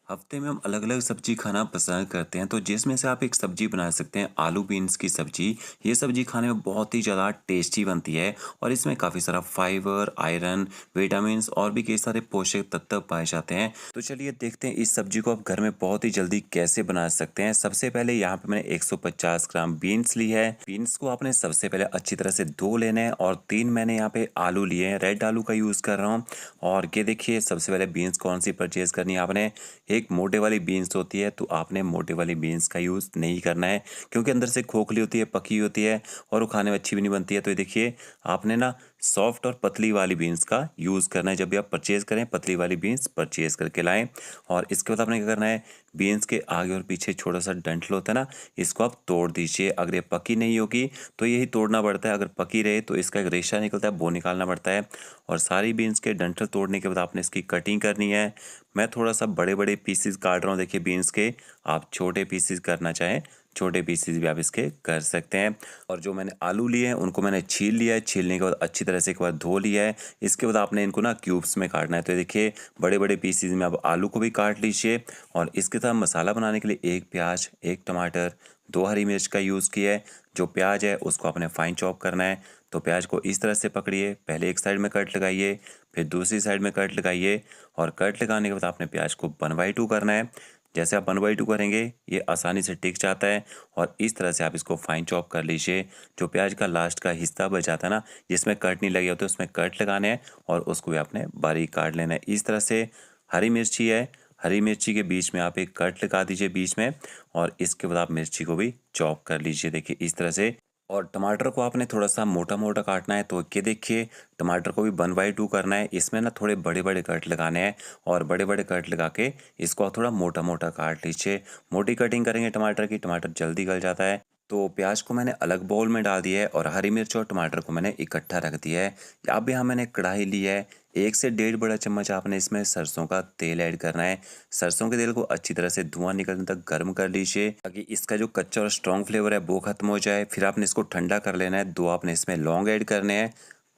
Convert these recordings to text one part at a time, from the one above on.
हफ्ते में हम अलग अलग सब्जी खाना पसंद करते हैं तो जिसमें से आप एक सब्जी बना सकते हैं आलू बीन्स की सब्जी। ये सब्जी खाने में बहुत ही ज़्यादा टेस्टी बनती है और इसमें काफ़ी सारा फाइबर, आयरन, विटामिन्स और भी कई सारे पोषक तत्व पाए जाते हैं। तो चलिए देखते हैं इस सब्जी को आप घर में बहुत ही जल्दी कैसे बना सकते हैं। सबसे पहले यहाँ पे मैंने 150 ग्राम बीन्स ली है। बीन्स को आपने सबसे पहले अच्छी तरह से धो लेना है और 3 मैंने यहाँ पे आलू लिए हैं, रेड आलू का यूज़ कर रहा हूँ। और ये देखिए सबसे पहले बीन्स कौन सी परचेज़ करनी है आपने। एक मोटे वाली बीन्स होती है तो आपने मोटे वाली बीन्स का यूज़ नहीं करना है क्योंकि अंदर से खोखली होती है, पकी होती है और वो खाने में अच्छी भी नहीं बनती है। तो ये देखिए आपने ना सॉफ्ट और पतली वाली बीन्स का यूज़ करना है। जब भी आप परचेज़ करें पतली वाली बीन्स परचेज़ करके लाएं। और इसके बाद आपने क्या करना है, बीन्स के आगे और पीछे छोटा सा डंठल होता है ना, इसको आप तोड़ दीजिए। अगर ये पकी नहीं होगी तो यही तोड़ना पड़ता है, अगर पकी रहे तो इसका एक रेशा निकलता है, वो निकालना पड़ता है। और सारी बीन्स के डंठल तोड़ने के बाद आपने इसकी कटिंग करनी है। मैं थोड़ा सा बड़े बड़े पीसीज काट रहा हूँ, देखिए बीन्स के। आप छोटे पीसीज करना चाहें छोटे पीसीज भी आप इसके कर सकते हैं। और जो मैंने आलू लिए हैं उनको मैंने छील लिया है। छीलने के बाद अच्छी तरह से एक बार धो लिया है। इसके बाद आपने इनको ना क्यूब्स में काटना है। तो देखिए बड़े बड़े पीसीज में आप आलू को भी काट लीजिए। और इसके साथ मसाला बनाने के लिए एक प्याज, एक टमाटर, 2 हरी मिर्च का यूज़ किया है। जो प्याज है उसको आपने फाइन चॉप करना है। तो प्याज को इस तरह से पकड़िए, पहले एक साइड में कट लगाइए, फिर दूसरी साइड में कट लगाइए। और कट लगाने के बाद आपने प्याज को 1/2 करना है। जैसे आप 1/2 करेंगे ये आसानी से टिक जाता है। और इस तरह से आप इसको फाइन चॉप कर लीजिए। जो प्याज का लास्ट का हिस्सा बच जाता है ना, जिसमें कट नहीं लगे होते, उसमें कट लगाने हैं और उसको भी आपने बारीक काट लेना है इस तरह से। हरी मिर्ची है, हरी मिर्ची के बीच में आप एक कट लगा दीजिए बीच में। और इसके बाद आप मिर्ची को भी चॉप कर लीजिए, देखिए इस तरह से। और टमाटर को आपने थोड़ा सा मोटा मोटा काटना है। तो ये देखिए टमाटर को भी 1/2 करना है। इसमें ना थोड़े बड़े बड़े कट लगाने हैं और बड़े बड़े कट लगा के इसको आप थोड़ा मोटा मोटा काट लीजिए। मोटी कटिंग करेंगे टमाटर की, टमाटर जल्दी गल जाता है। तो प्याज को मैंने अलग बाउल में डाल दिया है और हरी मिर्च और टमाटर को मैंने इकट्ठा रख दिया है। अब यहाँ मैंने कढ़ाई ली है। 1 से 1.5 बड़ा चम्मच आपने इसमें सरसों का तेल ऐड करना है। सरसों के तेल को अच्छी तरह से धुआं निकलने तक गर्म कर लीजिए ताकि इसका जो कच्चा और स्ट्रॉन्ग फ्लेवर है वो खत्म हो जाए। फिर आपने इसको ठंडा कर लेना है। 2 आपने इसमें लौंग ऐड करने हैं।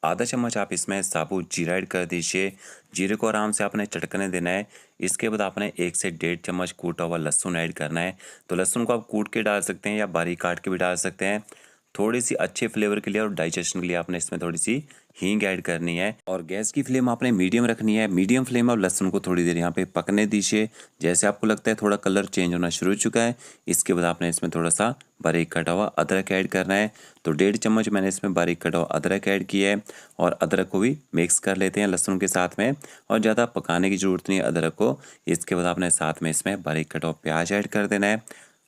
आधा चम्मच आप इसमें साबुत जीरा ऐड कर दीजिए। जीरे को आराम से आपने चटकने देना है। इसके बाद आपने 1 से 1.5 चम्मच कूटा हुआ लहसुन ऐड करना है। तो लहसुन को आप कूट के डाल सकते हैं या बारीक काट के भी डाल सकते हैं। थोड़ी सी अच्छे फ्लेवर के लिए और डाइजेशन के लिए आपने इसमें थोड़ी सी हींग ऐड करनी है। और गैस की फ्लेम आपने मीडियम रखनी है। मीडियम फ्लेम और लहसुन को थोड़ी देर यहाँ पे पकने दीजिए। जैसे आपको लगता है थोड़ा कलर चेंज होना शुरू हो चुका है, इसके बाद आपने इसमें थोड़ा सा बारीक कटा हुआ अदरक ऐड करना है। तो 1.5 चम्मच मैंने इसमें बारीक कटा हुआ अदरक ऐड किया है। और अदरक को भी मिक्स कर लेते हैं लहसुन के साथ में। और ज़्यादा पकाने की ज़रूरत नहीं है अदरक को। इसके बाद आपने साथ में इसमें बारीक कटा हुआ प्याज ऐड कर देना है।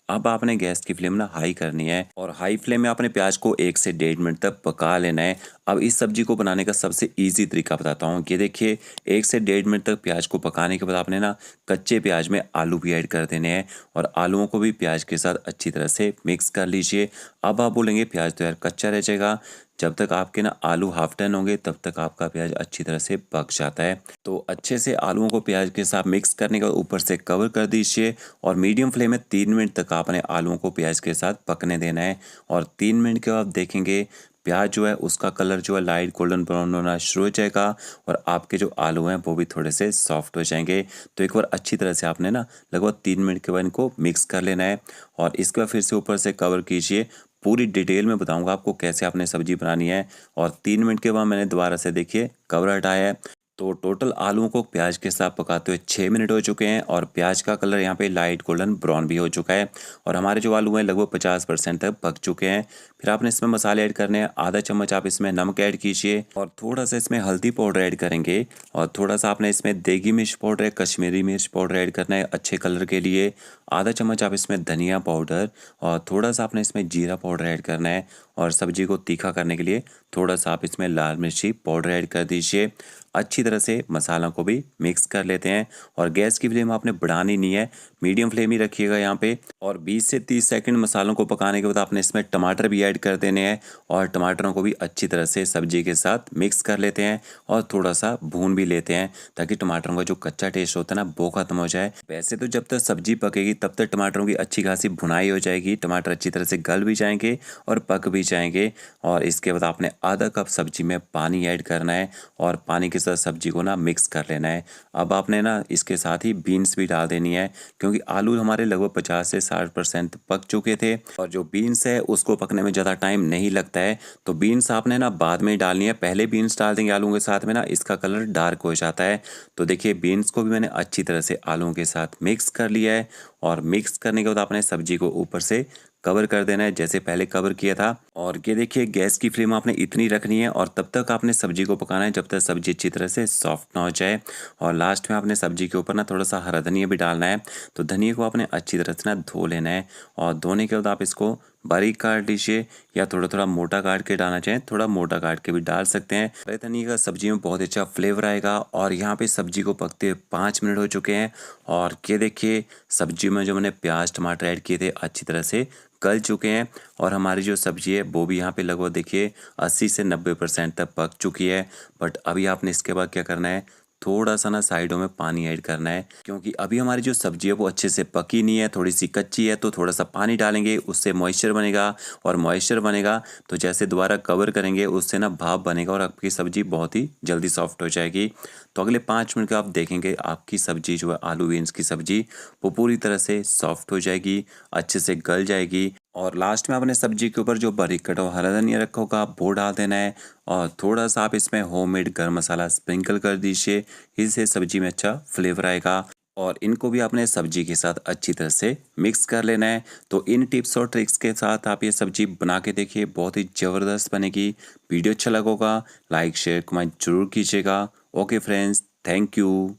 अब आपने गैस की फ्लेम ना हाई करनी है और हाई फ्लेम में आपने प्याज को 1 से 1.5 मिनट तक पका लेना है। अब इस सब्जी को बनाने का सबसे इजी तरीका बताता हूँ। ये देखिए 1 से 1.5 मिनट तक प्याज को पकाने के बाद आपने ना कच्चे प्याज में आलू भी ऐड कर देने हैं और आलूओं को भी प्याज के साथ अच्छी तरह से मिक्स कर लीजिए। अब आप बोलेंगे प्याज तो यार कच्चा रह जाएगा। जब तक आपके ना आलू हाफ टन होंगे तब तक आपका प्याज अच्छी तरह से पक जाता है। तो अच्छे से आलूओं को प्याज के साथ मिक्स करने के बाद ऊपर से कवर कर दीजिए। और मीडियम फ्लेम में 3 मिनट तक आपने आलूओं को प्याज के साथ पकने देना है। और 3 मिनट के बाद देखेंगे प्याज जो है उसका कलर जो है लाइट गोल्डन ब्राउन होना शुरू हो जाएगा और आपके जो आलू हैं वो भी थोड़े से सॉफ्ट हो जाएंगे। तो एक बार अच्छी तरह से आपने ना लगभग 3 मिनट के बाद इनको मिक्स कर लेना है। और इसके बाद फिर से ऊपर से कवर कीजिए। पूरी डिटेल में बताऊंगा आपको कैसे आपने सब्जी बनानी है। और 3 मिनट के बाद मैंने दोबारा से देखिए कवर हटाया है। तो टोटल आलूओं को प्याज के साथ पकाते हुए 6 मिनट हो चुके हैं और प्याज का कलर यहाँ पे लाइट गोल्डन ब्राउन भी हो चुका है। और हमारे जो आलू हैं लगभग 50% तक पक चुके हैं। फिर आपने इसमें मसाले ऐड करने हैं। आधा चम्मच आप इसमें नमक ऐड कीजिए और थोड़ा सा इसमें हल्दी पाउडर ऐड करेंगे। और थोड़ा सा आपने इसमें देगी मिर्च पाउडर है, कश्मीरी मिर्च पाउडर ऐड करना है अच्छे कलर के लिए। आधा चम्मच आप इसमें धनिया पाउडर और थोड़ा सा आपने इसमें जीरा पाउडर ऐड करना है। और सब्जी को तीखा करने के लिए थोड़ा सा आप इसमें लाल मिर्ची पाउडर ऐड कर दीजिए। अच्छी तरह से मसालों को भी मिक्स कर लेते हैं। और गैस की फ्लेम आपने बढ़ानी नहीं है, मीडियम फ्लेम ही रखिएगा यहाँ पे। और 20 से 30 सेकंड मसालों को पकाने के बाद आपने इसमें टमाटर भी ऐड कर देने हैं। और टमाटरों को भी अच्छी तरह से सब्जी के साथ मिक्स कर लेते हैं और थोड़ा सा भून भी लेते हैं ताकि टमाटरों का जो कच्चा टेस्ट होता है ना वो खत्म हो जाए। वैसे तो जब तक सब्जी पकेगी तब तक टमाटरों की अच्छी खासी भुनाई हो जाएगी, टमाटर अच्छी तरह से गल भी जाएंगे और पक भी जाएंगे। और इसके बाद आपने आधा कप सब्जी में पानी ऐड करना है और पानी के साथ सब्जी को ना मिक्स कर लेना है। अब आपने ना इसके साथ ही बीन्स भी डाल देनी है, क्योंकि आलू हमारे लगभग 50 से 60% पक चुके थे और जो बीन्स है उसको पकने में ज़्यादा टाइम नहीं लगता है। तो बीन्स आपने ना बाद में ही डालनी है, पहले बीन्स डाल देंगे आलू के साथ में ना इसका कलर डार्क हो जाता है। तो देखिए बीन्स को भी मैंने अच्छी तरह से आलू के साथ मिक्स कर लिया है और मिक्स करने के बाद आपने सब्जी को ऊपर से कवर कर देना है जैसे पहले कवर किया था। और ये देखिए गैस की फ्लेम आपने इतनी रखनी है और तब तक आपने सब्जी को पकाना है जब तक सब्जी अच्छी तरह से सॉफ्ट ना हो जाए। और लास्ट में आपने सब्जी के ऊपर ना थोड़ा सा हरा धनिया भी डालना है। तो धनिया को आपने अच्छी तरह से ना धो लेना है और धोने के बाद आप इसको बारीक काट लीजिए या थोड़ा थोड़ा मोटा काट के डालना चाहें थोड़ा मोटा काट के भी डाल सकते हैं। हरे धनिया का सब्जी में बहुत अच्छा फ्लेवर आएगा। और यहाँ पे सब्जी को पकते 5 मिनट हो चुके हैं और ये देखिए सब्जी में जो मैंने प्याज टमाटर ऐड किए थे अच्छी तरह से गल चुके हैं और हमारी जो सब्जी है वो भी यहाँ पे लगभग देखिए 80 से 90% तक पक चुकी है। बट अभी आपने इसके बाद क्या करना है, थोड़ा सा ना साइडों में पानी ऐड करना है, क्योंकि अभी हमारी जो सब्जी है वो अच्छे से पकी नहीं है, थोड़ी सी कच्ची है। तो थोड़ा सा पानी डालेंगे उससे मॉइस्चर बनेगा और मॉइस्चर बनेगा तो जैसे दोबारा कवर करेंगे उससे ना भाप बनेगा और आपकी सब्जी बहुत ही जल्दी सॉफ्ट हो जाएगी। तो अगले 5 मिनट के आप देखेंगे आपकी सब्जी जो है आलू बीन्स की सब्जी वो पूरी तरह से सॉफ्ट हो जाएगी, अच्छे से गल जाएगी। और लास्ट में आपने सब्जी के ऊपर जो बारीक कटा हुआ हरा धनिया रखा होगा वो डाल देना है और थोड़ा सा आप इसमें होममेड गरम मसाला स्प्रिंकल कर दीजिए, इससे सब्जी में अच्छा फ्लेवर आएगा। और इनको भी आपने सब्जी के साथ अच्छी तरह से मिक्स कर लेना है। तो इन टिप्स और ट्रिक्स के साथ आप ये सब्जी बना के देखिए, बहुत ही ज़बरदस्त बनेगी। वीडियो अच्छा लगा होगा लाइक शेयर कमेंट जरूर कीजिएगा। Okay friends, thank you.